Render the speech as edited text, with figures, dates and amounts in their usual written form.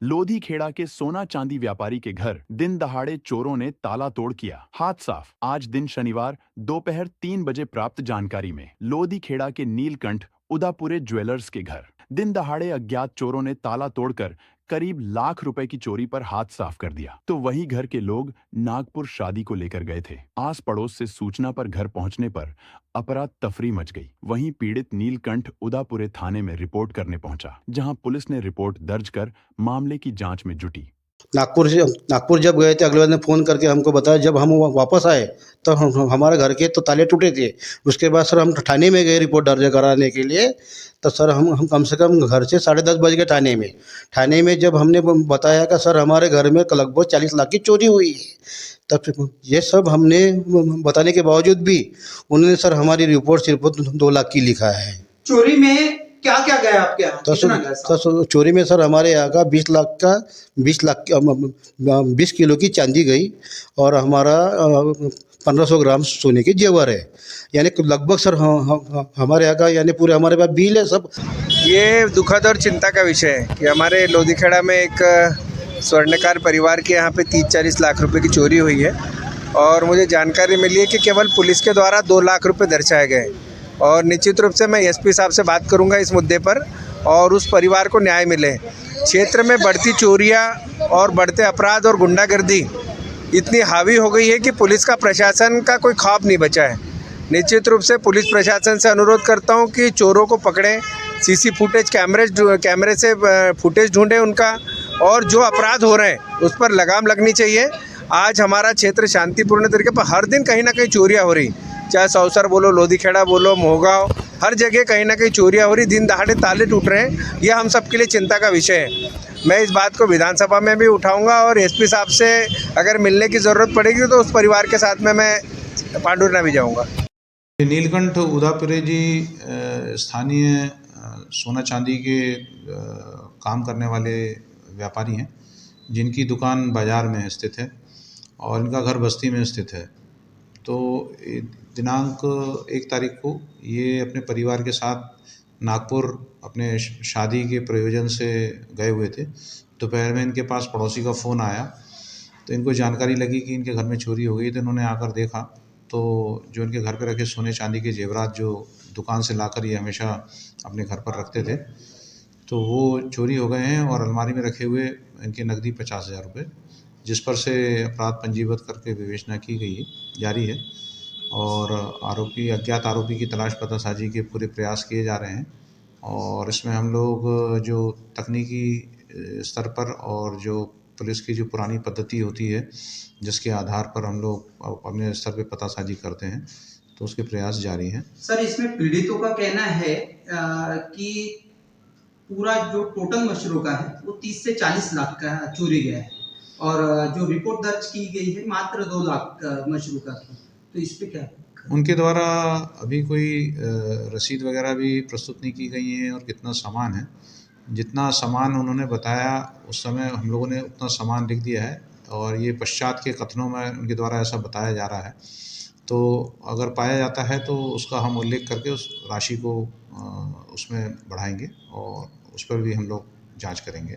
लोधी खेड़ा के सोना चांदी व्यापारी के घर दिन दहाड़े चोरों ने ताला तोड़ किया। हाथ साफ। आज दिन शनिवार दोपहर 3 बजे प्राप्त जानकारी में लोधी खेड़ा के नीलकंठ उदापुरे ज्वेलर्स के घर दिन दहाड़े अज्ञात चोरों ने ताला तोड़कर करीब लाख रुपए की चोरी पर हाथ साफ कर दिया। तो वही घर के लोग नागपुर शादी को लेकर गए थे। आस पड़ोस से सूचना पर घर पहुंचने पर अपरा तफरी मच गई। वहीं पीड़ित नीलकंठ उदापुरे थाने में रिपोर्ट करने पहुंचा, जहां पुलिस ने रिपोर्ट दर्ज कर मामले की जांच में जुटी। नागपुर जब गए थे, अगले दिन फ़ोन करके हमको बताया। जब हम वापस आए तो हमारे घर के तो ताले टूटे थे। उसके बाद सर हम थाने में गए रिपोर्ट दर्ज कराने के लिए। तो सर हम कम से कम घर से 10:30 बज गए थाने में जब हमने बताया कि सर हमारे घर में लगभग 40 लाख की चोरी हुई है। तब फिर ये सब हमने बताने के बावजूद भी उन्होंने सर हमारी रिपोर्ट सिर्फ 2 लाख की लिखा है। चोरी में क्या क्या गया आपके यहाँ? कितना गया साहब? तो चोरी में सर हमारे यहाँ का 20 किलो की चांदी गई और हमारा 1500 ग्राम सोने के जेवर है। यानी लगभग सर हमारे यहाँ का यानी पूरे हमारे पास बिल है सब। ये दुखद और चिंता का विषय है कि हमारे लोधीखेड़ा में एक स्वर्णकार परिवार के यहाँ पे 30-40 लाख रुपए की चोरी हुई है और मुझे जानकारी मिली है कि केवल पुलिस के द्वारा 2 लाख रुपए दर्शाए गए। और निश्चित रूप से मैं एसपी साहब से बात करूंगा इस मुद्दे पर और उस परिवार को न्याय मिले। क्षेत्र में बढ़ती चोरियां और बढ़ते अपराध और गुंडागर्दी इतनी हावी हो गई है कि पुलिस का प्रशासन का कोई खौफ नहीं बचा है। निश्चित रूप से पुलिस प्रशासन से अनुरोध करता हूं कि चोरों को पकड़ें, सीसी फुटेज कैमरे से फुटेज ढूंढें उनका, और जो अपराध हो रहे हैं उस पर लगाम लगनी चाहिए। आज हमारा क्षेत्र शांतिपूर्ण तरीके पर हर दिन कहीं ना कहीं चोरियाँ हो रही, चाहे सौसर बोलो, लोधीखेड़ा बोलो, मोहगांव, हर जगह कहीं ना कहीं चोरियाँ हो रही, दिन दहाड़े ताले टूट रहे हैं। यह हम सबके लिए चिंता का विषय है। मैं इस बात को विधानसभा में भी उठाऊंगा और एसपी साहब से अगर मिलने की ज़रूरत पड़ेगी तो उस परिवार के साथ में मैं पांडुरना भी जाऊंगा। नीलकंठ उदापुरे जी स्थानीय सोना चांदी के काम करने वाले व्यापारी हैं, जिनकी दुकान बाज़ार में स्थित है और इनका घर बस्ती में स्थित है। तो दिनांक 1 तारीख को ये अपने परिवार के साथ नागपुर अपने शादी के प्रयोजन से गए हुए थे। दोपहर में इनके पास पड़ोसी का फ़ोन आया, तो इनको जानकारी लगी कि इनके घर में चोरी हो गई। तो इन्होंने आकर देखा तो जो इनके घर पे रखे सोने चांदी के जेवरात जो दुकान से लाकर ये हमेशा अपने घर पर रखते थे, तो वो चोरी हो गए हैं और अलमारी में रखे हुए इनके नकदी 50,000 रुपये, जिस पर से अपराध पंजीबद्ध करके विवेचना की गई है, जारी है। और अज्ञात आरोपी की तलाश पतासाजी के पूरे प्रयास किए जा रहे हैं। और इसमें हम लोग जो तकनीकी स्तर पर और जो पुलिस की जो पुरानी पद्धति होती है, जिसके आधार पर हम लोग अपने स्तर पे पतासाजी करते हैं, तो उसके प्रयास जारी हैं। सर, इसमें पीड़ितों का कहना है कि पूरा जो टोटल मशरूका है वो 30 से 40 लाख का चोरी गया है और जो रिपोर्ट दर्ज की गई है मात्र 2 लाख मशरूका की। तो इस पे क्या है? उनके द्वारा अभी कोई रसीद वगैरह भी प्रस्तुत नहीं की गई है और कितना सामान है, जितना सामान उन्होंने बताया उस समय हम लोगों ने उतना सामान लिख दिया है और ये पश्चात के कथनों में उनके द्वारा ऐसा बताया जा रहा है। तो अगर पाया जाता है तो उसका हम उल्लेख करके उस राशि को उसमें बढ़ाएंगे और उस पर भी हम लोग जांच करेंगे।